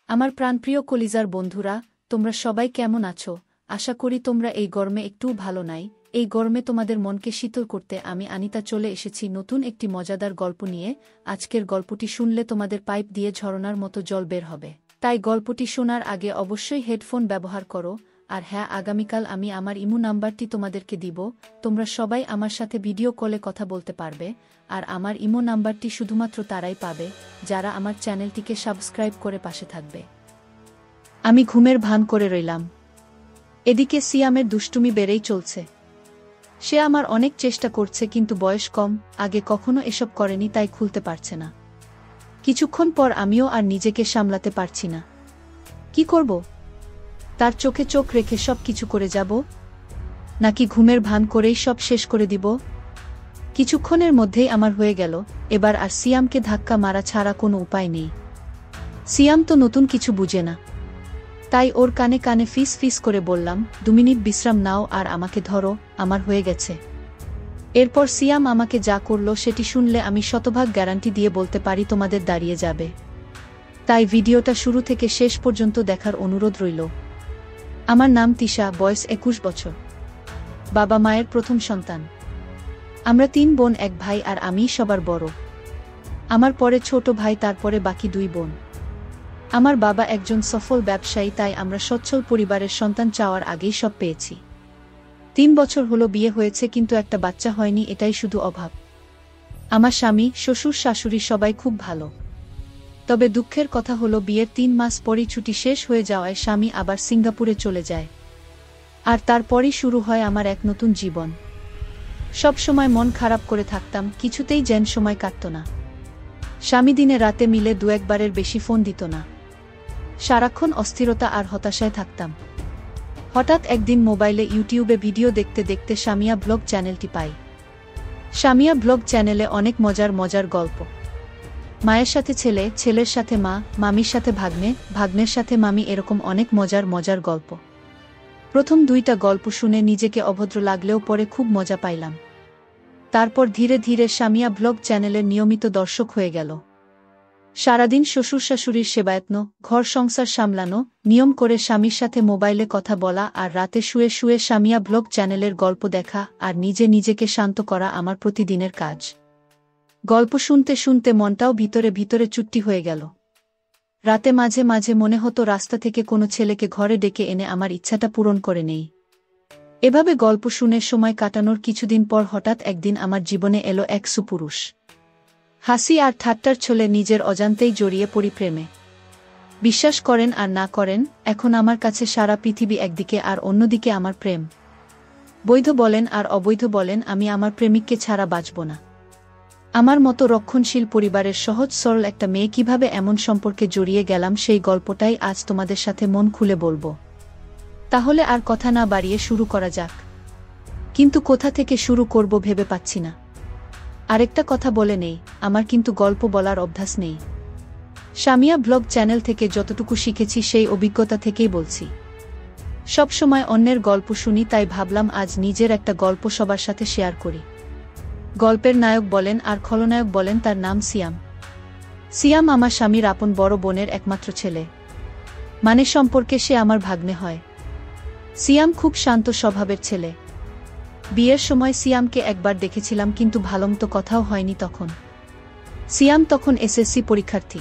আমার প্রাণপ্রিয় কলিজার বন্ধুরা, তোমরা সবাই কেমন আছো? আশা করি তোমরা এই গরমে একটুও ভালো নাই। এই গরমে তোমাদের মনকে শীতল করতে আমি আনিতা চলে এসেছি নতুন একটি মজাদার গল্প নিয়ে। আজকের গল্পটি শুনলে তোমাদের পাইপ দিয়ে ঝরনার মতো জল বের হবে। তাই গল্পটি শোনার আগে অবশ্যই হেডফোন ব্যবহার করো। আর হ্যাঁ, আগামীকাল আমি আমার ইমো নাম্বারটি তোমাদেরকে দিব। তোমরা সবাই আমার সাথে ভিডিও কলে কথা বলতে পারবে। আর আমার ইমো নাম্বারটি শুধুমাত্র তারাই পাবে যারা আমার চ্যানেলটিকে সাবস্ক্রাইব করে পাশে থাকবে। আমি ঘুমের ভান করে রইলাম। এদিকে সিয়ামের দুষ্টুমি বেড়েই চলছে। সে আমার অনেক চেষ্টা করছে, কিন্তু বয়স কম, আগে কখনো এসব করেনি, তাই খুলতে পারছে না। কিছুক্ষণ পর আমিও আর নিজেকে সামলাতে পারছি না। কি করব? তার চোখে চোখ রেখে সব কিছু করে যাব, নাকি ঘুমের ভান করেই সব শেষ করে দিব? কিছুক্ষণের মধ্যেই আমার হয়ে গেল, এবার আর সিয়ামকে ধাক্কা মারা ছাড়া কোনো উপায় নেই। সিয়াম তো নতুন কিছু বুঝে না, তাই ওর কানে কানে ফিস ফিস করে বললাম, 2 মিনিট বিশ্রাম নাও আর আমাকে ধরো, আমার হয়ে গেছে। এরপর সিয়াম আমাকে যা করল সেটি শুনলে আমি শতভাগ গ্যারান্টি দিয়ে বলতে পারি তোমাদের দাঁড়িয়ে যাবে। তাই ভিডিওটা শুরু থেকে শেষ পর্যন্ত দেখার অনুরোধ রইল। আমার নাম তিশা, বয়স 21 বছর। বাবা মায়ের প্রথম সন্তান। আমরা 3 বোন, 1 ভাই, আর আমিই সবার বড়। আমার পরে ছোট ভাই, তারপরে বাকি 2 বোন। আমার বাবা একজন সফল ব্যবসায়ী, তাই আমরা সচ্ছল পরিবারের সন্তান চাওয়ার আগেই সব পেয়েছি। 3 বছর হলো বিয়ে হয়েছে, কিন্তু একটা বাচ্চা হয়নি, এটাই শুধু অভাব। আমার স্বামী, শ্বশুর, শাশুড়ি সবাই খুব ভালো। তবে দুঃখের কথা হলো বিয়ের 3 মাস পরই ছুটি শেষ হয়ে যাওয়ায় স্বামী আবার সিঙ্গাপুরে চলে যায়। আর তারপরই শুরু হয় আমার এক নতুন জীবন। সব সময় মন খারাপ করে থাকতাম, কিছুতেই যেন সময় কাটত না। স্বামী দিনে রাতে মিলে 2-1 বারের বেশি ফোন দিত না। সারাক্ষণ অস্থিরতা আর হতাশায় থাকতাম। হঠাৎ একদিন মোবাইলে ইউটিউবে ভিডিও দেখতে দেখতে সামিয়া ব্লগ চ্যানেলটি পাই। সামিয়া ব্লগ চ্যানেলে অনেক মজার মজার গল্প। মায়ের সাথে ছেলে, ছেলের সাথে মা, মামির সাথে ভাগ্নে, ভাগ্নের সাথে মামি, এরকম অনেক মজার মজার গল্প। প্রথম 2টা গল্প শুনে নিজেকে অভদ্র লাগলেও পরে খুব মজা পাইলাম। তারপর ধীরে ধীরে সামিয়া ব্লগ চ্যানেলের নিয়মিত দর্শক হয়ে গেল। সারাদিন শ্বশুর শাশুড়ির সেবায়ত্ন, ঘর সংসার সামলানো, নিয়ম করে স্বামীর সাথে মোবাইলে কথা বলা, আর রাতে শুয়ে শুয়ে সামিয়া ব্লগ চ্যানেলের গল্প দেখা আর নিজেকে শান্ত করা আমার প্রতিদিনের কাজ। গল্প শুনতে শুনতে মনটাও ভিতরে ভিতরে চুট্টি হয়ে গেল। রাতে মাঝে মাঝে মনে হতো রাস্তা থেকে কোনো ছেলেকে ঘরে ডেকে এনে আমার ইচ্ছাটা পূরণ করে নেই। এভাবে গল্প শুনে সময় কাটানোর কিছুদিন পর হঠাৎ একদিন আমার জীবনে এলো এক সুপুরুষ। হাসি আর ঠাট্টার ছলে নিজের অজান্তেই জড়িয়ে পড়ি প্রেমে। বিশ্বাস করেন আর না করেন, এখন আমার কাছে সারা পৃথিবী একদিকে আর অন্যদিকে আমার প্রেম। বৈধ বলেন আর অবৈধ বলেন, আমি আমার প্রেমিককে ছাড়া বাঁচব না। আমার মতো রক্ষণশীল পরিবারের সহজ সরল একটা মেয়ে কিভাবে এমন সম্পর্কে জড়িয়ে গেলাম, সেই গল্পটাই আজ তোমাদের সাথে মন খুলে বলবো। তাহলে আর কথা না বাড়িয়ে শুরু করা যাক। কিন্তু কোথা থেকে শুরু করব ভেবে পাচ্ছি না। আরেকটা কথা বলে নেই, আমার কিন্তু গল্প বলার অভ্যাস নেই। সামিয়া ব্লগ চ্যানেল থেকে যতটুকু শিখেছি সেই অভিজ্ঞতা থেকেই বলছি। সব সময় অন্যের গল্প শুনি, তাই ভাবলাম আজ নিজের একটা গল্প সবার সাথে শেয়ার করি। গল্পের নায়ক বলেন আর খলনায়ক বলেন, তার নাম সিয়াম। সিয়াম আমার স্বামীর আপন বড় বোনের একমাত্র ছেলে, মানে সম্পর্কে সে আমার ভাগ্নে হয়। সিয়াম খুব শান্ত স্বভাবের ছেলে। বিয়ের সময় সিয়ামকে একবার দেখেছিলাম, কিন্তু ভালোমতো কথাও হয়নি তখন। সিয়াম তখন এসএসসি পরীক্ষার্থী।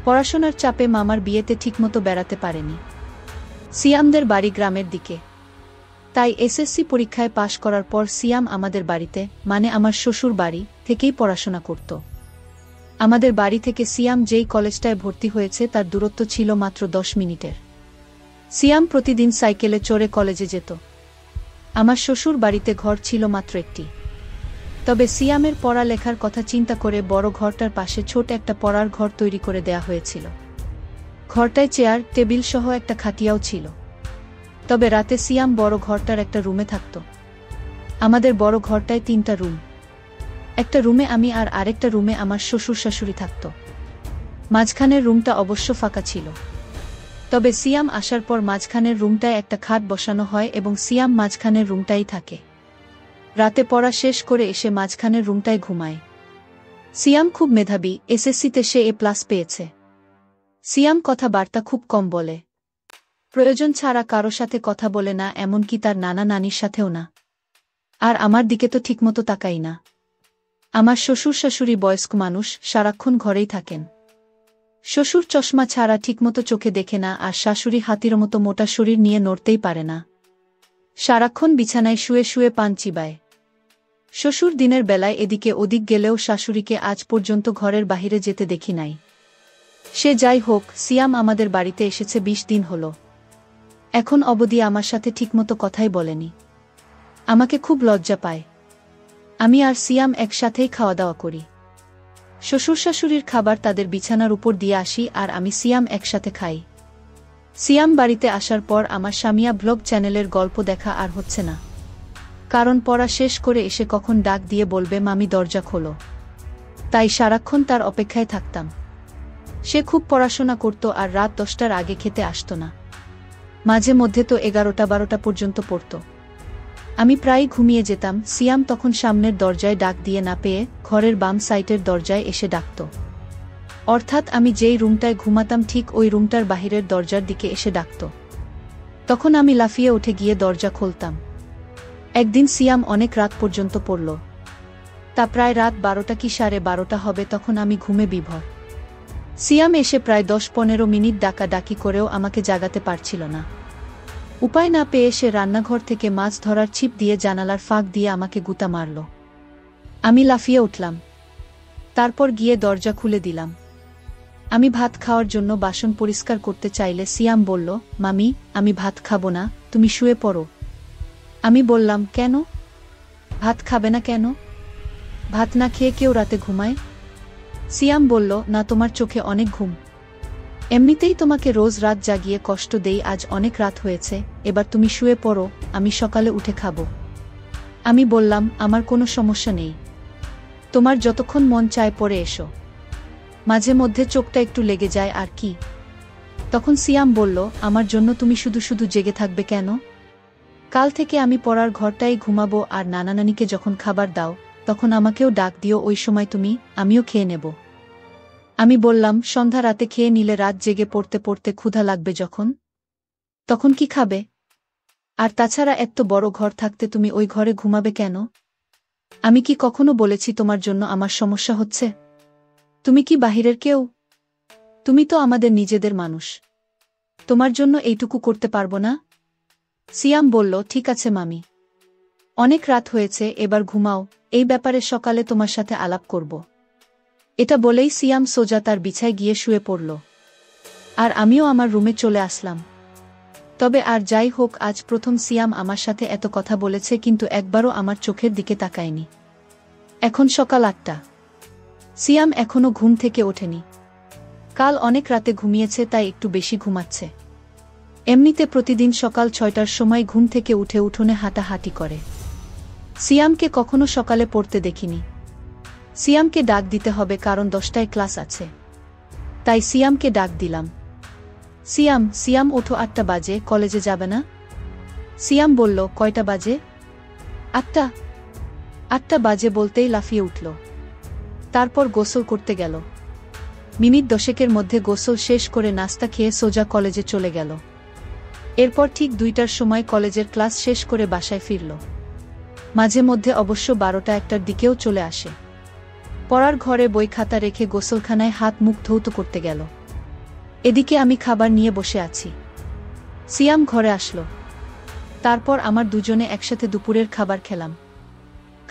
পড়াশোনার চাপে মামার বিয়েতে ঠিকমতো বেড়াতে পারেনি। সিয়ামদের বাড়ি গ্রামের দিকে, তাই এসএসসি পরীক্ষায় পাশ করার পর সিয়াম আমাদের বাড়িতে, মানে আমার শ্বশুর বাড়ি থেকেই পড়াশোনা করত। আমাদের বাড়ি থেকে সিয়াম যেই কলেজটায় ভর্তি হয়েছে তার দূরত্ব ছিল মাত্র 10 মিনিটের। সিয়াম প্রতিদিন সাইকেলে চড়ে কলেজে যেত। আমার শ্বশুর বাড়িতে ঘর ছিল মাত্র একটি। তবে সিয়ামের পড়ালেখার কথা চিন্তা করে বড় ঘরটার পাশে ছোট একটা পড়ার ঘর তৈরি করে দেয়া হয়েছিল। ঘরটায় চেয়ার টেবিল সহ একটা খাটিয়াও ছিল। তবে রাতে সিয়াম বড় ঘরটার একটা রুমে থাকত। আমাদের বড় ঘরটায় 3টা রুম। একটা রুমে আমি আর আরেকটা রুমে আমার শ্বশুর শাশুড়ি থাকত। মাঝখানের রুমটা অবশ্য ফাঁকা ছিল। তবে সিয়াম আসার পর মাঝখানের রুমটায় একটা খাট বসানো হয় এবং সিয়াম মাঝখানের রুমটাই থাকে। রাতে পড়া শেষ করে এসে মাঝখানের রুমটায় ঘুমায়। সিয়াম খুব মেধাবী, এসএসসিতে সে A+ পেয়েছে। সিয়াম কথাবার্তা খুব কম বলে। প্রয়োজন ছাড়া কারো সাথে কথা বলে না, এমনকি তার নানা নানির সাথেও না। আর আমার দিকে তো ঠিকমতো তাকাই না। আমার শ্বশুর শাশুড়ি বয়স্ক মানুষ, সারাক্ষণ ঘরেই থাকেন। শ্বশুর চশমা ছাড়া ঠিকমতো চোখে দেখে না, আর শাশুড়ি হাতির মতো মোটা শরীর নিয়ে নড়তেই পারে না। সারাক্ষণ বিছানায় শুয়ে শুয়ে পান চিবায়। শ্বশুর দিনের বেলায় এদিকে ওদিক গেলেও শাশুড়িকে আজ পর্যন্ত ঘরের বাহিরে যেতে দেখি নাই। সে যাই হোক, সিয়াম আমাদের বাড়িতে এসেছে 20 দিন হল। এখন অবধি আমার সাথে ঠিকমতো কথাই বলেনি। আমাকে খুব লজ্জা পায়। আমি আর সিয়াম একসাথেই খাওয়া দাওয়া করি। শ্বশুর শাশুড়ির খাবার তাদের বিছানার উপর দিয়ে আসি, আর আমি সিয়াম একসাথে খাই। সিয়াম বাড়িতে আসার পর আমার সামিয়া ব্লগ চ্যানেলের গল্প দেখা আর হচ্ছে না। কারণ পড়া শেষ করে এসে কখন ডাক দিয়ে বলবে মামি দরজা খোলো। তাই সারাক্ষণ তার অপেক্ষায় থাকতাম। সে খুব পড়াশোনা করত আর রাত 10টার আগে খেতে আসত না। মাঝে মধ্যে তো 11টা-12টা পর্যন্ত পড়ত। আমি প্রায় ঘুমিয়ে যেতাম। সিয়াম তখন সামনের দরজায় ডাক দিয়ে না পেয়ে ঘরের বাম সাইটের দরজায় এসে ডাকত। অর্থাৎ আমি যেই রুমটায় ঘুমাতাম ঠিক ওই রুমটার বাহিরের দরজার দিকে এসে ডাকত। তখন আমি লাফিয়ে উঠে গিয়ে দরজা খুলতাম। একদিন সিয়াম অনেক রাত পর্যন্ত পড়ল। তা প্রায় রাত 12টা কি 12:30 হবে, তখন আমি ঘুমে বিভোর। সিয়াম এসে প্রায় 10-15 মিনিট ডাকাডাকি করেও আমাকে জাগাতে পারছিল না। উপায় না পেয়ে সে রান্নাঘর থেকে মাছ ধরার ছিপ দিয়ে জানালার ফাঁক দিয়ে আমাকে গুতা মারল। আমি লাফিয়ে উঠলাম। তারপর গিয়ে দরজা খুলে দিলাম। আমি ভাত খাওয়ার জন্য বাসন পরিষ্কার করতে চাইলে সিয়াম বলল, মামি, আমি ভাত খাবো না, তুমি শুয়ে পড়ো। আমি বললাম, কেন? ভাত খাবে না কেন? ভাত না খেয়ে কেউ রাতে ঘুমায়? সিয়াম বলল, না, তোমার চোখে অনেক ঘুম। এমনিতেই তোমাকে রোজ রাত জাগিয়ে কষ্ট দেই, আজ অনেক রাত হয়েছে, এবার তুমি শুয়ে পড়ো, আমি সকালে উঠে খাবো। আমি বললাম, আমার কোনো সমস্যা নেই, তোমার যতক্ষণ মন চায় পড়ে এসো, মাঝে মধ্যে চোখটা একটু লেগে যায় আর কি। তখন সিয়াম বলল, আমার জন্য তুমি শুধু শুধু জেগে থাকবে কেন? কাল থেকে আমি পড়ার ঘরটাই ঘুমাবো, আর নানা নানিকে যখন খাবার দাও তখন আমাকেও ডাক দিও, ওই সময় আমিও খেয়ে নেব। আমি বললাম, সন্ধ্যা রাতে খেয়ে নিলে রাত জেগে পড়তে পড়তে ক্ষুধা লাগবে যখন, তখন কি খাবে? আর তাছাড়া এত বড় ঘর থাকতে তুমি ওই ঘরে ঘুমাবে কেন? আমি কি কখনো বলেছি তোমার জন্য আমার সমস্যা হচ্ছে? তুমি কি বাহিরের কেউ? তুমি তো আমাদের নিজেদের মানুষ। তোমার জন্য এইটুকু করতে পারবো না? সিয়াম বলল, ঠিক আছে মামি, অনেক রাত হয়েছে, এবার ঘুমাও, এই ব্যাপারে সকালে তোমার সাথে আলাপ করব। এটা বলেই সিয়াম সোজা তার বিছায় গিয়ে শুয়ে পড়ল। আর আমিও আমার রুমে চলে আসলাম। তবে আর যাই হোক, আজ প্রথম সিয়াম আমার সাথে এত কথা বলেছে, কিন্তু একবারও আমার চোখের দিকে তাকায়নি। এখন সকাল 8টা। সিয়াম এখনো ঘুম থেকে ওঠেনি। কাল অনেক রাতে ঘুমিয়েছে, তাই একটু বেশি ঘুমাচ্ছে। এমনিতে প্রতিদিন সকাল 6টার সময় ঘুম থেকে উঠে উঠোনে হাঁটাহাঁটি করে। সিয়ামকে কখনো সকালে পড়তে দেখিনি। সিয়ামকে ডাক দিতে হবে, কারণ 10টায় ক্লাস আছে। তাই সিয়ামকে ডাক দিলাম, সিয়াম, সিয়াম ওঠো, 8টা বাজে, কলেজে যাবে না? সিয়াম বলল, কয়টা বাজে? 8টা। 8টা বাজে বলতেই লাফিয়ে উঠল। তারপর গোসল করতে গেল। মিনিট 10-এর মধ্যে গোসল শেষ করে নাস্তা খেয়ে সোজা কলেজে চলে গেল। এরপর ঠিক 2টার সময় কলেজের ক্লাস শেষ করে বাসায় ফিরল। মাঝে মধ্যে অবশ্য 12টা-1টার দিকেও চলে আসে। পড়ার ঘরে বই খাতা রেখে গোসলখানায় হাত মুখ ধৌত করতে গেল। এদিকে আমি খাবার নিয়ে বসে আছি। সিয়াম ঘরে আসলো। তারপর আমার দুজনে একসাথে দুপুরের খাবার খেলাম।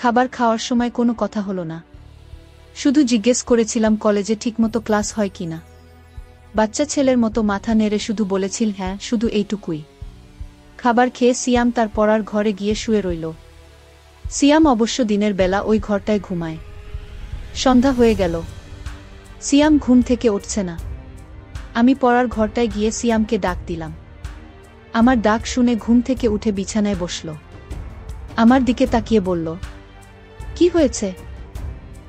খাবার খাওয়ার সময় কোনো কথা হলো না। শুধু জিজ্ঞেস করেছিলাম কলেজে ঠিকমতো ক্লাস হয় কিনা। বাচ্চা ছেলের মতো মাথা নেড়ে শুধু বলেছিল হ্যাঁ, শুধু এইটুকুই। খাবার খেয়ে সিয়াম তার পড়ার ঘরে গিয়ে শুয়ে রইল। সিয়াম অবশ্য দিনের বেলা ওই ঘরটায় ঘুমায়। সন্ধ্যা হয়ে গেল। সিয়াম ঘুম থেকে উঠছে না। আমি পড়ার ঘরটায় গিয়ে সিয়ামকে ডাক দিলাম। আমার ডাক শুনে ঘুম থেকে উঠে বিছানায় বসল। আমার দিকে তাকিয়ে বলল, কি হয়েছে?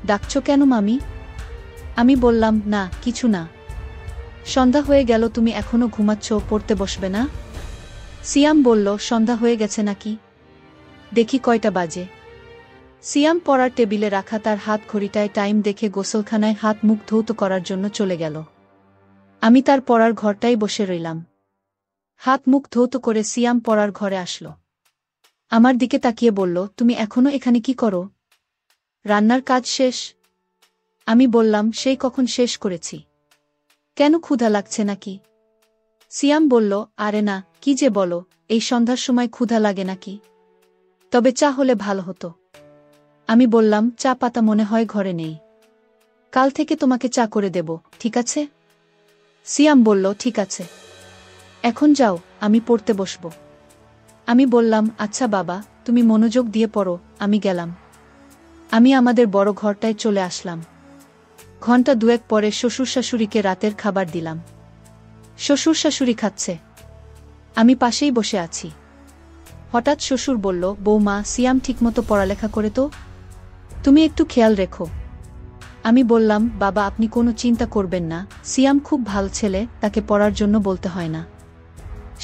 ডাকছো কেন মামি? আমি বললাম, না, কিছু না। সন্ধ্যা হয়ে গেল, তুমি এখনো ঘুমাচ্ছ, পড়তে বসবে না? সিয়াম বলল, সন্ধ্যা হয়ে গেছে নাকি? দেখি কয়টা বাজে। সিয়াম পড়ার টেবিলে রাখা তার হাত ঘড়িটায় টাইম দেখে গোসলখানায় হাত মুখ ধৌত করার জন্য চলে গেল। আমি তার পড়ার ঘরটাই বসে রইলাম। হাত মুখ ধৌত করে সিয়াম পড়ার ঘরে আসল। আমার দিকে তাকিয়ে বলল, তুমি এখনো এখানে কি করো? রান্নার কাজ শেষ? আমি বললাম, সেই কখন শেষ করেছি। কেন ক্ষুধা লাগছে নাকি? সিয়াম বলল, আরে না, কি যে বলো, এই সন্ধ্যার সময় ক্ষুধা লাগে নাকি? তবে চা হলে ভালো হতো। আমি বললাম, চা পাতা মনে হয় ঘরে নেই। কাল থেকে তোমাকে চা করে দেব, ঠিক আছে? সিয়াম বলল, ঠিক আছে। এখন যাও, আমি পড়তে বসব। আমি বললাম, আচ্ছা বাবা, তুমি মনোযোগ দিয়ে পড়ো, আমি গেলাম। আমি আমাদের বড় ঘরটায় চলে আসলাম। ঘণ্টা দুয়েক পরে শ্বশুর শাশুড়িকে রাতের খাবার দিলাম। শ্বশুর শাশুড়ি খাচ্ছে, আমি পাশেই বসে আছি। হঠাৎ শ্বশুর বলল, বৌমা, সিয়াম ঠিকমতো পড়ালেখা করে তো? তুমি একটু খেয়াল রেখো। আমি বললাম, বাবা, আপনি কোনো চিন্তা করবেন না, সিয়াম খুব ভালো ছেলে, তাকে পড়ার জন্য বলতে হয় না।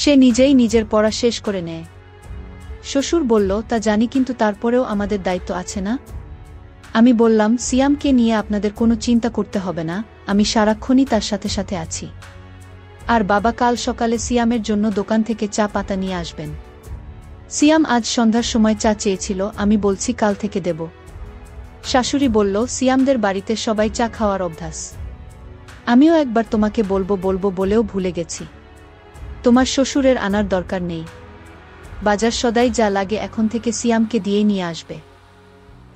সে নিজেই নিজের পড়া শেষ করে নেয়। শ্বশুর বলল, তা জানি, কিন্তু তারপরেও আমাদের দায়িত্ব আছে না? আমি বললাম, সিয়ামকে নিয়ে আপনাদের কোনো চিন্তা করতে হবে না, আমি সারাক্ষণই তার সাথে সাথে আছি। আর বাবা কাল সকালে সিয়ামের জন্য দোকান থেকে চা পাতা নিয়ে আসবেন। সিয়াম আজ সন্ধ্যার সময় চা চেয়েছিল, আমি বলছি কাল থেকে দেব। শাশুড়ি বলল, সিয়ামদের বাড়িতে সবাই চা খাওয়ার অভ্যাস। আমিও একবার তোমাকে বলবো বলবো বলেও ভুলে গেছি। তোমার শ্বশুরের আনার দরকার নেই। বাজার সদাই যা লাগে এখন থেকে সিয়ামকে দিয়েই নিয়ে আসবে।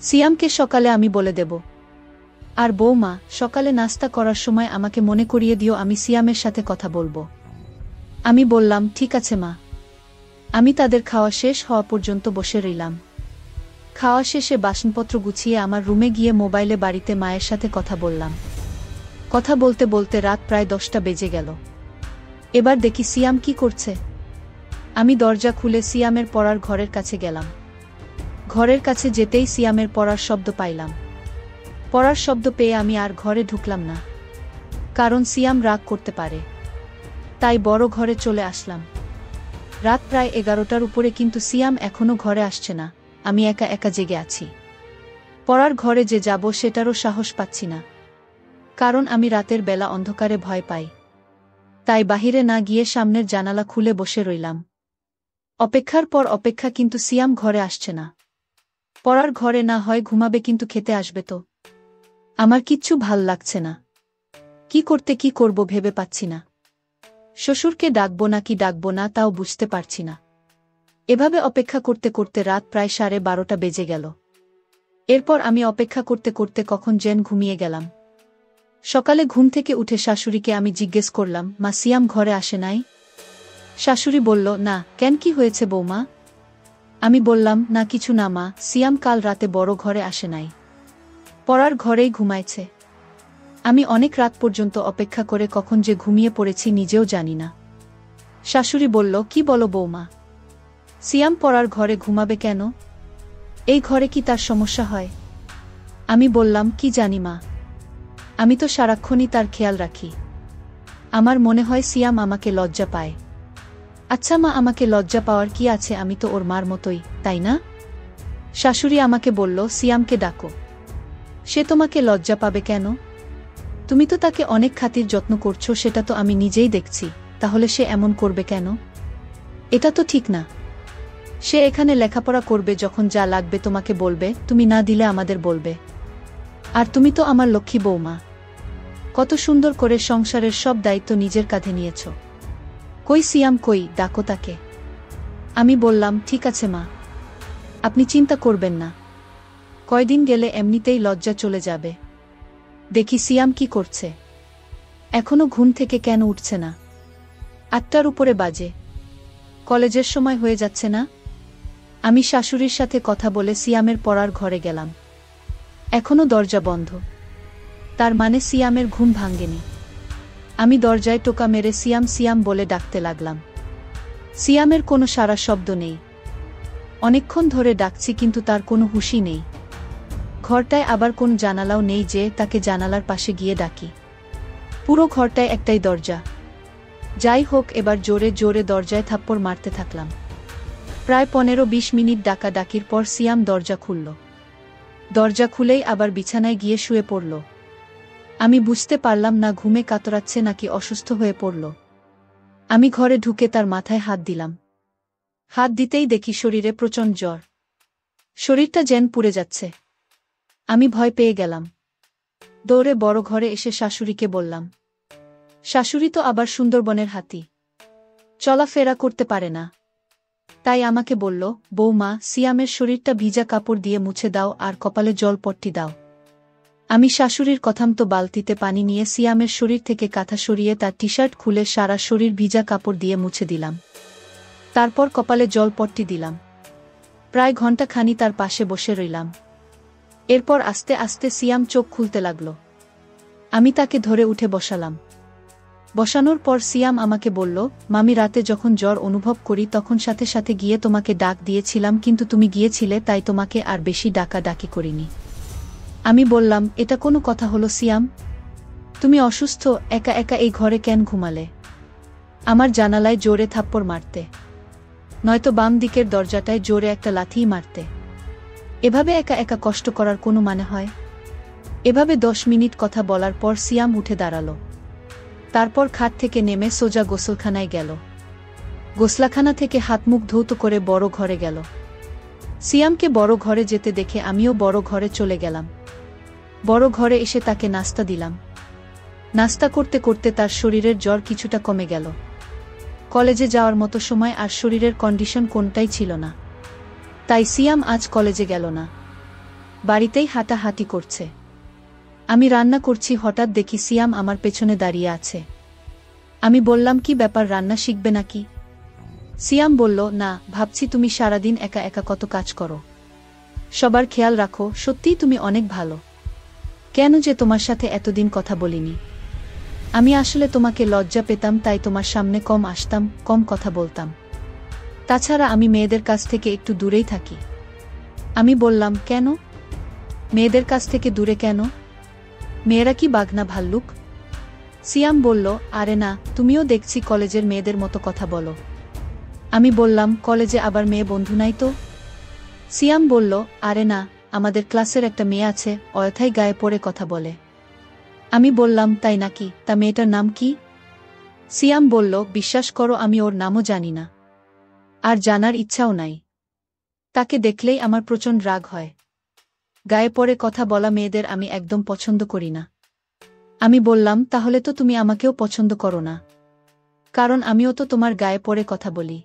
সিয়ামকে সকালে আমি বলে দেব। আর বৌমা, সকালে নাস্তা করার সময় আমাকে মনে করিয়ে দিও, আমি সিয়ামের সাথে কথা বলবো। আমি বললাম, ঠিক আছে মা। আমি তাদের খাওয়া শেষ হওয়া পর্যন্ত বসে রইলাম। খাওয়া শেষে বাসনপত্র গুছিয়ে আমার রুমে গিয়ে মোবাইলে বাড়িতে মায়ের সাথে কথা বললাম। কথা বলতে বলতে রাত প্রায় 10টা বেজে গেল। এবার দেখি সিয়াম কি করছে। আমি দরজা খুলে সিয়ামের পড়ার ঘরের কাছে গেলাম। ঘরের কাছে যেতেই সিয়ামের পড়ার শব্দ পাইলাম। পড়ার শব্দ পেয়ে আমি আর ঘরে ঢুকলাম না, কারণ সিয়াম রাগ করতে পারে। তাই বড় ঘরে চলে আসলাম। রাত প্রায় 11টার উপরে, কিন্তু সিয়াম এখনো ঘরে আসছে না। আমি একা একা জেগে আছি। পড়ার ঘরে যে যাব সেটারও সাহস পাচ্ছি না, কারণ আমি রাতের বেলা অন্ধকারে ভয় পাই। তাই বাহিরে না গিয়ে সামনের জানালা খুলে বসে রইলাম। অপেক্ষার পর অপেক্ষা, কিন্তু সিয়াম ঘরে আসছে না। পড়ার ঘরে না হয় ঘুমাবে, কিন্তু খেতে আসবে তো? আমার কিচ্ছু ভাল লাগছে না। কি করব ভেবে পাচ্ছি না। শ্বশুরকে ডাকবো নাকি ডাকবো না তাও বুঝতে পারছি না। এভাবে অপেক্ষা করতে করতে রাত প্রায় 12:30 বেজে গেল। এরপর আমি অপেক্ষা করতে করতে কখন যেন ঘুমিয়ে গেলাম। সকালে ঘুম থেকে উঠে শাশুড়িকে আমি জিজ্ঞেস করলাম, মা, সিয়াম ঘরে আসে নাই? শাশুড়ি বলল, না। কেন, কি হয়েছে বৌমা? আমি বললাম, না কিছু না মা, সিয়াম কাল রাতে বড় ঘরে আসে নাই, পড়ার ঘরেই ঘুমাইছে। আমি অনেক রাত পর্যন্ত অপেক্ষা করে কখন যে ঘুমিয়ে পড়েছি নিজেও জানি না। শাশুড়ি বলল, কি বলো বৌমা? সিয়াম পড়ার ঘরে ঘুমাবে কেন? এই ঘরে কি তার সমস্যা হয়? আমি বললাম, কি জানি মা, আমি তো সারাক্ষণই তার খেয়াল রাখি। আমার মনে হয় সিয়াম আমাকে লজ্জা পায়। আচ্ছা মা, আমাকে লজ্জা পাওয়ার কি আছে? আমি তো ওর মার মতোই, তাই না? শাশুড়ি আমাকে বলল, সিয়ামকে ডাকো। সে তোমাকে লজ্জা পাবে কেন? তুমি তো তাকে অনেক খাতির যত্ন করছো, সেটা তো আমি নিজেই দেখছি। তাহলে সে এমন করবে কেন? এটা তো ঠিক না। সে এখানে লেখাপড়া করবে, যখন যা লাগবে তোমাকে বলবে, তুমি না দিলে আমাদের বলবে। আর তুমি তো আমার লক্ষ্মী বৌমা, কত সুন্দর করে সংসারের সব দায়িত্ব নিজের কাঁধে নিয়েছ। কই সিয়াম, কই, ডাকো তাকে। আমি বললাম, ঠিক আছে মা, আপনি চিন্তা করবেন না, কয়দিন গেলে এমনিতেই লজ্জা চলে যাবে। দেখি সিয়াম কি করছে, এখনো ঘুম থেকে কেন উঠছে না? 8টার উপরে বাজে, কলেজের সময় হয়ে যাচ্ছে না? আমি শাশুড়ির সাথে কথা বলে সিয়ামের পড়ার ঘরে গেলাম। এখনো দরজা বন্ধ, তার মানে সিয়ামের ঘুম ভাঙ্গেনি। আমি দরজায় টোকা মেরে সিয়াম সিয়াম বলে ডাকতে লাগলাম। সিয়ামের কোনো সাড়া শব্দ নেই। অনেকক্ষণ ধরে ডাকছি, কিন্তু তার কোনো হুঁশই নেই। ঘরটায় আবার কোন জানালাও নেই যে তাকে জানালার পাশে গিয়ে ডাকি। পুরো ঘরটায় একটাই দরজা। যাই হোক, এবার জোরে জোরে দরজায় থাপ্পড় মারতে থাকলাম। প্রায় 15-20 মিনিট ডাকাডাকির পর সিয়াম দরজা খুলল। দরজা খুলেই আবার বিছানায় গিয়ে শুয়ে পড়ল। আমি বুঝতে পারলাম না ঘুমে কাতরাচ্ছে নাকি অসুস্থ হয়ে পড়ল। আমি ঘরে ঢুকে তার মাথায় হাত দিলাম। হাত দিতেই দেখি শরীরে প্রচণ্ড জ্বর। শরীরটা যেন পুড়ে যাচ্ছে। আমি ভয় পেয়ে গেলাম। দৌড়ে বড় ঘরে এসে শাশুড়িকে বললাম। শাশুড়ি তো আবার সুন্দরবনের হাতি, চলাফেরা করতে পারে না। তাই আমাকে বলল, বৌমা, সিয়ামের শরীরটা ভিজা কাপড় দিয়ে মুছে দাও আর কপালে জলপট্টি দাও। আমি শাশুড়ির কথামতো বালতিতে পানি নিয়ে সিয়ামের শরীর থেকে কাঁথা সরিয়ে তার টি-শার্ট খুলে সারা শরীর ভিজা কাপড় দিয়ে মুছে দিলাম। তারপর কপালে জলপট্টি দিলাম। প্রায় ঘণ্টাখানি তার পাশে বসে রইলাম। এরপর আস্তে আস্তে সিয়াম চোখ খুলতে লাগল। আমি তাকে ধরে উঠে বসালাম। বসানোর পর সিয়াম আমাকে বলল, মামি, রাতে যখন জ্বর অনুভব করি তখন সাথে সাথে গিয়ে তোমাকে ডাক দিয়েছিলাম, কিন্তু তুমি গিয়েছিলে তাই তোমাকে আর বেশি ডাকাডাকি করিনি। আমি বললাম, এটা কোনো কথা হলো সিয়াম? তুমি অসুস্থ, একা একা এই ঘরে কেন ঘুমালে? আমার জানালায় জোরে থাপ্পড় মারতে, নয়তো বাম দিকের দরজাটায় জোরে একটা লাথিই মারতে। এভাবে একা একা কষ্ট করার কোনো মানে হয়? এভাবে 10 মিনিট কথা বলার পর সিয়াম উঠে দাঁড়ালো। তারপর খাট থেকে নেমে সোজা গোসলখানায় গেল। গোসলাখানা থেকে হাত মুখ ধৌত করে বড় ঘরে গেল। সিয়ামকে বড় ঘরে যেতে দেখে আমিও বড় ঘরে চলে গেলাম। বড় ঘরে এসে তাকে নাস্তা দিলাম। নাস্তা করতে করতে তার শরীরের জ্বর কিছুটা কমে গেল। কলেজে যাওয়ার মতো সময় আর শরীরের কন্ডিশন কোনটাই ছিল না। তাই সিয়াম আজ কলেজে গেল না, বাড়িতেই হাঁটাহাঁটি করছে। আমি রান্না করছি, হঠাৎ দেখি সিয়াম আমার পেছনে দাঁড়িয়ে আছে। আমি বললাম, কি ব্যাপার, রান্না শিখবে নাকি? সিয়াম বলল, না, ভাবছি তুমি সারাদিন একা একা কত কাজ করো, সবার খেয়াল রাখো, সত্যিই তুমি অনেক ভালো। কেন যে তোমার সাথে এতদিন কথা বলিনি। আমি আসলে তোমাকে লজ্জা পেতাম, তাই তোমার সামনে কম আসতাম, কম কথা বলতাম। তাছাড়া আমি মেয়েদের কাছ থেকে একটু দূরেই থাকি। আমি বললাম, কেন? মেয়েদের কাছ থেকে দূরে কেন? মেয়েরা কি বাঘনা ভাল্লুক? সিয়াম বলল, আরে না, তুমিও দেখছি কলেজের মেয়েদের মতো কথা বলো। আমি বললাম, কলেজে আবার মেয়ে বন্ধু নাই তো? সিয়াম বলল, আরে না, আমাদের ক্লাসের একটা মেয়ে আছে, অযথাই গায়ে পড়ে কথা বলে। আমি বললাম, তাই নাকি? তা মেয়েটার নাম কি? সিয়াম বলল, বিশ্বাস করো, আমি ওর নামও জানি না, আর জানার ইচ্ছাও নাই। তাকে দেখলেই আমার প্রচণ্ড রাগ হয়। গায়ে পড়ে কথা বলা মেয়েদের আমি একদম পছন্দ করি না। আমি বললাম, তাহলে তো তুমি আমাকেও পছন্দ করো না, কারণ আমিও তো তোমার গায়ে পড়ে কথা বলি।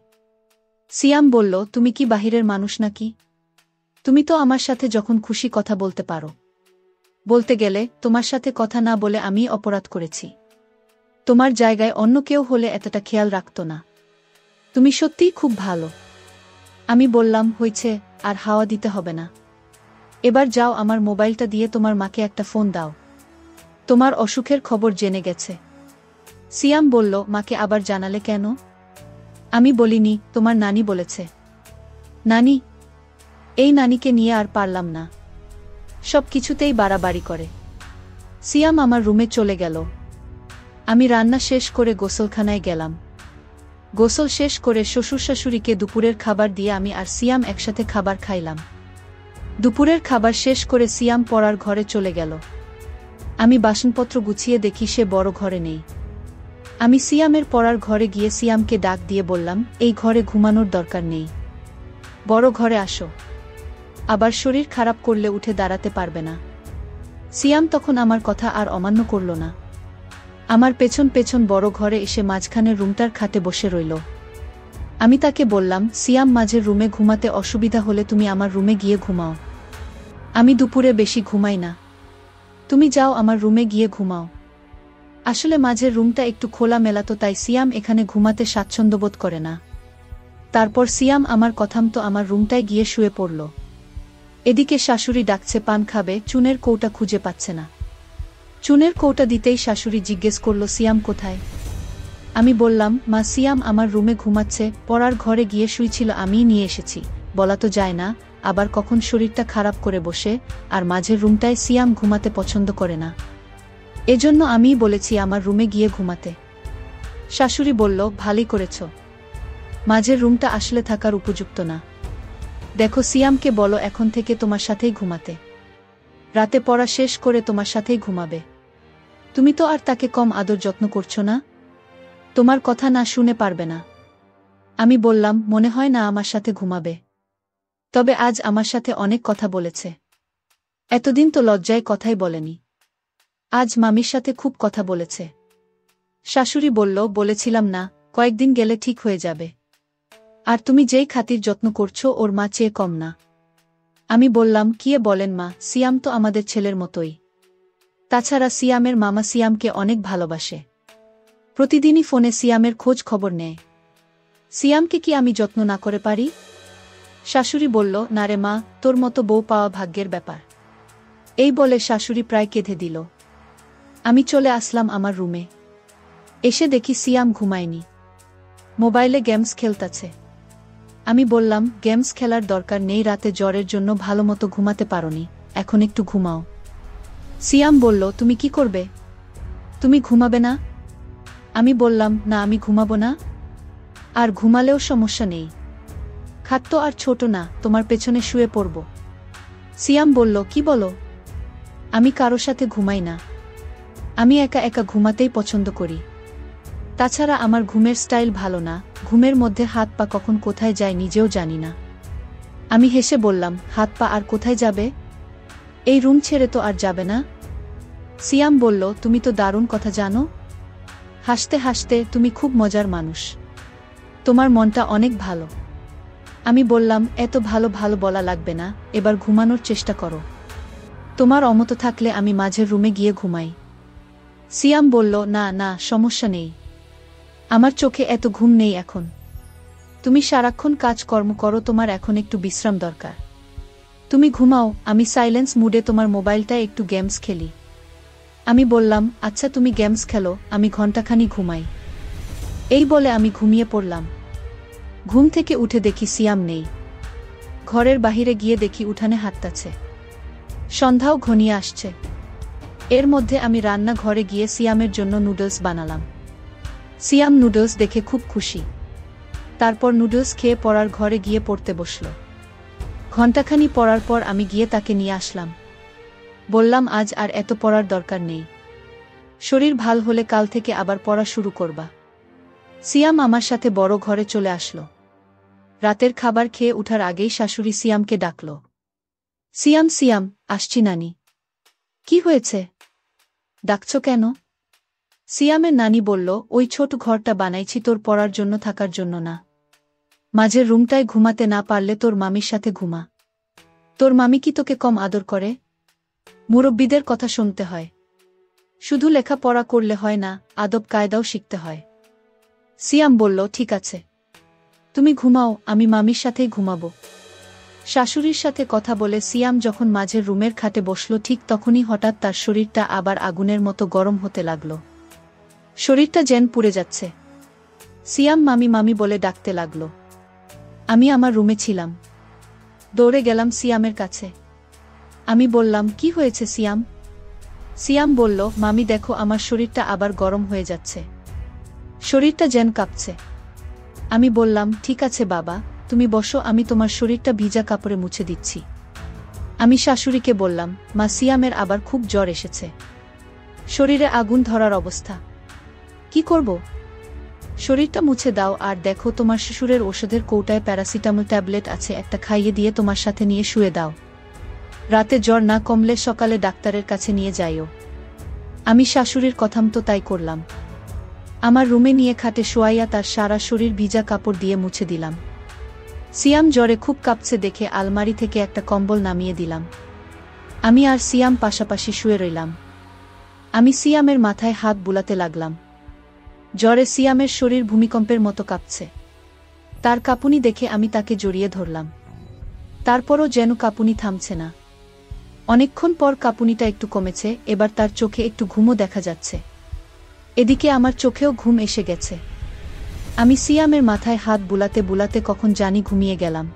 সিয়াম বলল, তুমি কি বাহিরের মানুষ নাকি? তুমি তো আমার সাথে যখন খুশি কথা বলতে পারো। বলতে গেলে, তোমার সাথে কথা না বলে আমি অপরাধ করেছি। তোমার জায়গায় অন্য কেউ হলে এতটা খেয়াল রাখত না। তুমি সত্যিই খুব ভালো। আমি বললাম, হয়েছে, আর হাওয়া দিতে হবে না। এবার যাও, আমার মোবাইলটা দিয়ে তোমার মাকে একটা ফোন দাও। তোমার অসুখের খবর জেনে গেছে। সিয়াম বলল, মাকে আবার জানালে কেন? আমি বলিনি, তোমার নানি বলেছে। নানি? এই নানিকে নিয়ে আর পারলাম না, সব কিছুতেই বাড়াবাড়ি করে। সিয়াম আমার রুমে চলে গেল। আমি রান্না শেষ করে গোসলখানায় গেলাম। গোসল শেষ করে শ্বশুর শাশুড়িকে দুপুরের খাবার দিয়ে আমি আর সিয়াম একসাথে খাবার খাইলাম। দুপুরের খাবার শেষ করে সিয়াম পড়ার ঘরে চলে গেল। আমি বাসনপত্র গুছিয়ে দেখি সে বড় ঘরে নেই। আমি সিয়ামের পড়ার ঘরে গিয়ে সিয়ামকে ডাক দিয়ে বললাম, এই ঘরে ঘুমানোর দরকার নেই, বড় ঘরে আসো, আবার শরীর খারাপ করলে উঠে দাঁড়াতে পারবে না। সিয়াম তখন আমার কথা আর অমান্য করল না। আমার পেছন পেছন বড় ঘরে এসে মাঝখানের রুমটার খাটে বসে রইল। আমি তাকে বললাম, সিয়াম, মাঝের রুমে ঘুমাতে অসুবিধা হলে তুমি আমার রুমে গিয়ে ঘুমাও। আমি দুপুরে বেশি ঘুমাই না, তুমি যাও আমার রুমে গিয়ে ঘুমাও। আসলে মাঝের রুমটা একটু খোলা মেলাতো, তাই সিয়াম এখানে ঘুমাতে স্বাচ্ছন্দ্যবোধ করে না। তারপর সিয়াম আমার কথামতো আমার রুমটায় গিয়ে শুয়ে পড়ল। এদিকে শাশুড়ি ডাকছে পান খাবে, চুনের কৌটা খুঁজে পাচ্ছে না। চুনের কৌটা দিতেই শাশুড়ি জিজ্ঞেস করল, সিয়াম কোথায়? আমি বললাম, মা, সিয়াম আমার রুমে ঘুমাচ্ছে, পড়ার ঘরে গিয়ে শুয়েছিল, আমিই নিয়ে এসেছি। বলা তো যায় না, আবার কখন শরীরটা খারাপ করে বসে, আর মাঝের রুমটায় সিয়াম ঘুমাতে পছন্দ করে না, এজন্য আমিই বলেছি আমার রুমে গিয়ে ঘুমাতে। শাশুড়ি বলল, ভালোই করেছ, মাঝের রুমটা আসলে থাকার উপযুক্ত না। দেখো, সিয়ামকে বলো এখন থেকে তোমার সাথেই ঘুমাতে, রাতে পড়া শেষ করে তোমার সাথেই ঘুমাবে। তুমি তো আর তাকে কম আদর যত্ন করছো না? তোমার কথা না শুনে পারবে না। আমি বললাম, মনে হয় না আমার সাথে ঘুমাবে। তবে আজ আমার সাথে অনেক কথা বলেছে। এতদিন তো লজ্জায় কথাই বলেনি। আজ মামির সাথে খুব কথা বলেছে। শাশুড়ি বলল, বলেছিলাম না, কয়েকদিন গেলে ঠিক হয়ে যাবে। আর তুমি যেই খাতির যত্ন করছো ওর মা চেয়ে কম না। আমি বললাম, কি বলেন মা, সিয়াম তো আমাদের ছেলের মতোই। তাছাড়া সিয়ামের মামা সিয়ামকে অনেক ভালোবাসে। প্রতিদিনই ফোনে সিয়ামের খোঁজ খবর নেয়। সিয়ামকে কি আমি যত্ন না করে পারি? শাশুড়ি বলল, না রে মা, তোর মতো বউ পাওয়া ভাগ্যের ব্যাপার। এই বলে শাশুড়ি প্রায় কেঁদে দিল। আমি চলে আসলাম আমার রুমে। এসে দেখি সিয়াম ঘুমায়নি, মোবাইলে গেমস খেলতাছে। আমি বললাম, গেমস খেলার দরকার নেই, রাতে জ্বরের জন্য ভালোমতো ঘুমাতে পারোনি, এখন একটু ঘুমাও। সিয়াম বলল, তুমি কি করবে? তুমি ঘুমাবে না? আমি বললাম, না আমি ঘুমাবো না। আর ঘুমালেও সমস্যা নেই, খাট তো আর ছোট না, তোমার পেছনে শুয়ে পড়ব। সিয়াম বলল, কি বলো? আমি কারো সাথে ঘুমাই না, আমি একা একা ঘুমাতেই পছন্দ করি। তাছাড়া আমার ঘুমের স্টাইল ভালো না, ঘুমের মধ্যে হাত পা কখন কোথায় যায় নিজেও জানি না। আমি হেসে বললাম, হাত পা আর কোথায় যাবে? এই রুম ছেড়ে তো আর যাবে না। সিয়াম বলল, তুমি তো দারুণ কথা জানো। হাসতে হাসতে, তুমি খুব মজার মানুষ, তোমার মনটা অনেক ভালো। আমি বললাম, এত ভালো ভালো বলা লাগবে না, এবার ঘুমানোর চেষ্টা করো। তোমার অমত থাকলে আমি মাঝের রুমে গিয়ে ঘুমাই। সিয়াম বলল, না না, সমস্যা নেই, আমার চোখে এত ঘুম নেই এখন। তুমি সারাক্ষণ কাজকর্ম করো, তোমার এখন একটু বিশ্রাম দরকার। তুমি ঘুমাও, আমি সাইলেন্স মুডে তোমার মোবাইলটায় একটু গেমস খেলি। আমি বললাম, আচ্ছা তুমি গেমস খেলো, আমি ঘণ্টাখানি ঘুমাই। এই বলে আমি ঘুমিয়ে পড়লাম। ঘুম থেকে উঠে দেখি সিয়াম নেই। ঘরের বাহিরে গিয়ে দেখি উঠানে হাঁটতাছে। সন্ধ্যাও ঘনিয়ে আসছে। এর মধ্যে আমি রান্না ঘরে গিয়ে সিয়ামের জন্য নুডলস বানালাম। সিয়াম নুডলস দেখে খুব খুশি। তারপর নুডলস খেয়ে পড়ার ঘরে গিয়ে পড়তে বসল। ঘণ্টাখানি পড়ার পর আমি গিয়ে তাকে নিয়ে আসলাম। বললাম, আজ আর এত পড়ার দরকার নেই, শরীর ভাল হলে কাল থেকে আবার পড়া শুরু করবা। সিয়াম আমার সাথে বড় ঘরে চলে আসলো। রাতের খাবার খেয়ে উঠার আগেই শাশুড়ি সিয়ামকে ডাকল। সিয়াম সিয়াম, আসছি নানি। কি হয়েছে, ডাকছ কেন? সিয়ামের নানি বলল, ওই ছোট ঘরটা বানাইছি তোর পড়ার জন্য, থাকার জন্য না। মাঝের রুমটায় ঘুমাতে না পারলে তোর মামির সাথে ঘুমা। তোর মামি কি তোকে কম আদর করে? মুরব্বিদের কথা শুনতে হয়, শুধু লেখাপড়া করলে হয় না, আদব কায়দাও শিখতে হয়। সিয়াম বলল, ঠিক আছে, তুমি ঘুমাও, আমি মামির সাথেই ঘুমাবো। শাশুড়ির সাথে কথা বলে সিয়াম যখন মাঝের রুমের খাটে বসল, ঠিক তখনই হঠাৎ তার শরীরটা আবার আগুনের মতো গরম হতে লাগল। শরীরটা যেন পুড়ে যাচ্ছে। সিয়াম মামি মামি বলে ডাকতে লাগল। আমি আমার রুমে ছিলাম, দৌড়ে গেলাম সিয়ামের কাছে। আমি বললাম, কি হয়েছে সিয়াম? সিয়াম বলল, মামি দেখো, আমার শরীরটা আবার গরম হয়ে যাচ্ছে, শরীরটা যেন কাঁপছে। আমি বললাম, ঠিক আছে বাবা, তুমি বসো, আমি তোমার শরীরটা ভিজা কাপড়ে মুছে দিচ্ছি। আমি শাশুড়িকে বললাম, মা, সিয়ামের আবার খুব জ্বর এসেছে, শরীরে আগুন ধরার অবস্থা, কি করব? শরীরটা মুছে দাও, আর দেখো তোমার শ্বশুরের ওষুধের কৌটায় প্যারাসিটামল ট্যাবলেট আছে, একটা খাইয়ে দিয়ে তোমার সাথে নিয়ে শুয়ে দাও। রাতে জ্বর না কমলে সকালে ডাক্তারের কাছে নিয়ে যাইও। আমি শাশুড়ির কথামতো তাই করলাম। আমার রুমে নিয়ে খাটে শোয়াইয়া তার সারা শরীর ভিজা কাপড় দিয়ে মুছে দিলাম। সিয়াম জ্বরে খুব কাঁপছে দেখে আলমারি থেকে একটা কম্বল নামিয়ে দিলাম। আমি আর সিয়াম পাশাপাশি শুয়ে রইলাম। আমি সিয়ামের মাথায় হাত বুলাতে লাগলাম। জ্বরে সিয়ামের শরীর ভূমিকম্পের মতো কাঁপছে। তার কাঁপুনি দেখে আমি তাকে জড়িয়ে ধরলাম। তারপরও যেন কাঁপুনি থামছে না। অনেকক্ষণ পর কাঁপুনিটা একটু কমেছে, এবার তার চোখে একটু ঘুমও দেখা যাচ্ছে। এদিকে আমার চোখেও ঘুম এসে গেছে। আমি সিয়ামের মাথায় হাত বুলাতে বুলাতে কখন জানি ঘুমিয়ে গেলাম।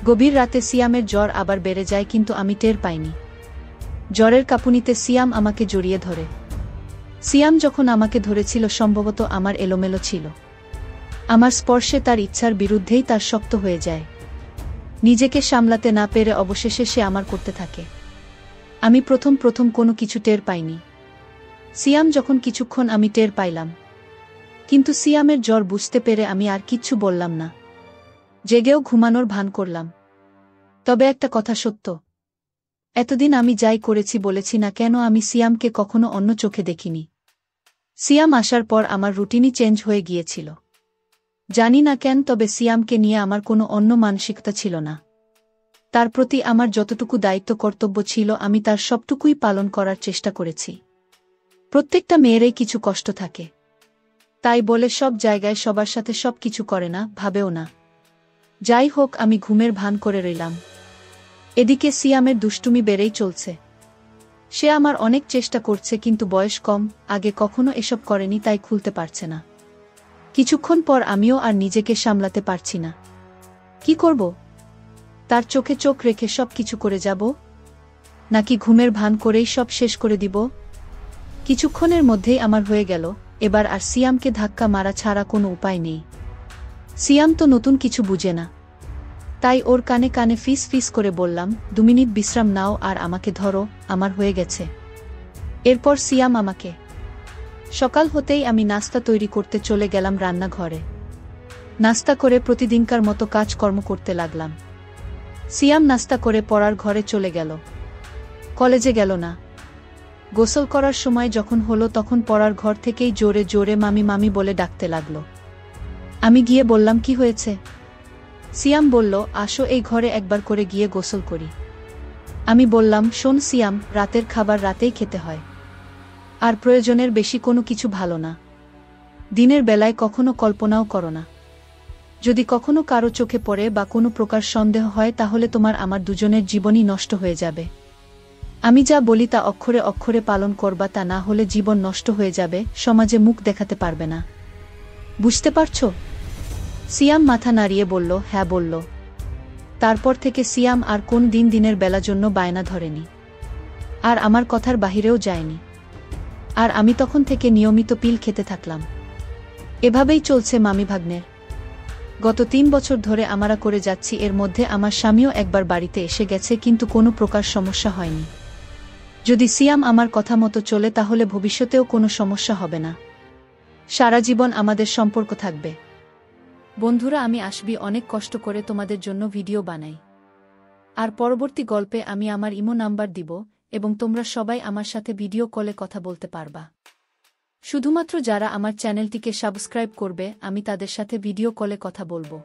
গভীর রাতে সিয়ামের জ্বর আবার বেড়ে যায়, কিন্তু আমি টের পাইনি। জ্বরের কাঁপুনিতে সিয়াম আমাকে জড়িয়ে ধরে। সিয়াম যখন আমাকে ধরেছিল সম্ভবত আমার এলোমেলো ছিল। আমার স্পর্শে তার ইচ্ছার বিরুদ্ধেই তার শক্ত হয়ে যায়। নিজেকে সামলাতে না পেরে অবশেষে সে আমার করতে থাকে। আমি প্রথম কোনো কিছু টের পাইনি। সিয়াম যখন কিছুক্ষণ আমি টের পাইলাম, কিন্তু সিয়ামের জ্বর বুঝতে পেরে আমি আর কিচ্ছু বললাম না। জেগেও ঘুমানোর ভান করলাম। তবে একটা কথা সত্য, এতদিন আমি যাই করেছি বলেছি না কেন, আমি সিয়ামকে কখনো অন্য চোখে দেখিনি। সিয়াম আসার পর আমার রুটিনই চেঞ্জ হয়ে গিয়েছিল। জানি না কেন, তবে সিয়ামকে নিয়ে আমার কোনো অন্য মানসিকতা ছিল না। তার প্রতি আমার যতটুকু দায়িত্ব কর্তব্য ছিল আমি তার সবটুকুই পালন করার চেষ্টা করেছি। প্রত্যেকটা মেয়েরই কিছু কষ্ট থাকে, তাই বলে সব জায়গায় সবার সাথে সব কিছু করে না, ভাবেও না। যাই হোক, আমি ঘুমের ভান করে রইলাম। এদিকে সিয়ামের দুষ্টুমি বেড়েই চলছে। সে আমার অনেক চেষ্টা করছে, কিন্তু বয়স কম, আগে কখনো এসব করেনি, তাই খুলতে পারছে না। কিছুক্ষণ পর আমিও আর নিজেকে সামলাতে পারছি না। কি করব? তার চোখে চোখ রেখে সব কিছু করে যাব, নাকি ঘুমের ভান করেই সব শেষ করে দিব? কিছুক্ষণের মধ্যেই আমার হয়ে গেল, এবার আর সিয়ামকে ধাক্কা মারা ছাড়া কোনো উপায় নেই। সিয়াম তো নতুন কিছু বুঝে না, তাই ওর কানে কানে ফিস ফিস করে বললাম, 2 মিনিট বিশ্রাম নাও আর আমাকে ধরো, আমার হয়ে গেছে। এরপর সিয়াম আমাকে। সকাল হতেই আমি নাস্তা তৈরি করতে চলে গেলাম রান্নাঘরে। নাস্তা করে প্রতিদিনকার মতো কাজকর্ম করতে লাগলাম। সিয়াম নাস্তা করে পড়ার ঘরে চলে গেল, কলেজে গেল না। গোসল করার সময় যখন হলো তখন পড়ার ঘর থেকেই জোরে জোরে মামি মামি বলে ডাকতে লাগল। আমি গিয়ে বললাম, কি হয়েছে? সিয়াম বলল, আসো এই ঘরে একবার করে গিয়ে গোসল করি। আমি বললাম, শোন সিয়াম, রাতের খাবার রাতেই খেতে হয়, আর প্রয়োজনের বেশি কোনো কিছু ভালো না। দিনের বেলায় কখনো কল্পনাও করো না। যদি কখনো কারো চোখে পড়ে বা কোনো প্রকার সন্দেহ হয় তাহলে তোমার আমার দুজনের জীবনই নষ্ট হয়ে যাবে। আমি যা বলি তা অক্ষরে অক্ষরে পালন করবা, তা না হলে জীবন নষ্ট হয়ে যাবে, সমাজে মুখ দেখাতে পারবে না। বুঝতে পারছো? সিয়াম মাথা নাড়িয়ে বলল, হ্যাঁ বলল। তারপর থেকে সিয়াম আর কোন দিন দিনের বেলা জন্য বায়না ধরেনি, আর আমার কথার বাহিরেও যায়নি। আর আমি তখন থেকে নিয়মিত পিল খেতে থাকলাম। এভাবেই চলছে মামি ভাগ্নের। গত 3 বছর ধরে আমরা করে যাচ্ছি। এর মধ্যে আমার স্বামীও একবার বাড়িতে এসে গেছে, কিন্তু কোনো প্রকার সমস্যা হয়নি। যদি সিয়াম আমার কথা মতো চলে তাহলে ভবিষ্যতেও কোনো সমস্যা হবে না। সারা জীবন আমাদের সম্পর্ক থাকবে। বন্ধুরা, আমি আসবি অনেক কষ্ট করে তোমাদের জন্য ভিডিও বানাই, আর পরবর্তী গল্পে আমি আমার ইমো নাম্বার দিব এবং তোমরা সবাই আমার সাথে ভিডিও কলে কথা বলতে পারবা। শুধুমাত্র যারা আমার চ্যানেলটিকে সাবস্ক্রাইব করবে আমি তাদের সাথে ভিডিও কলে কথা বলবো।